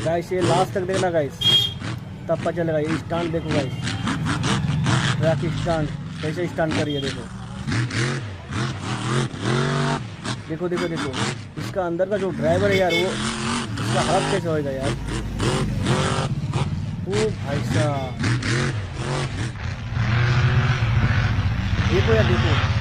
Guys ये last तक देखना गाइस, तब पता चलेगा। ये स्टैंड देखो गाइस, ट्रक स्टैंड कैसे स्टैंड कर रही है, देखो देखो देखो देखो। इसका अंदर का जो ड्राइवर है यार, वो इसका हालत कैसे होएगा यार। ओ भाई साहब, देखो यार देखो।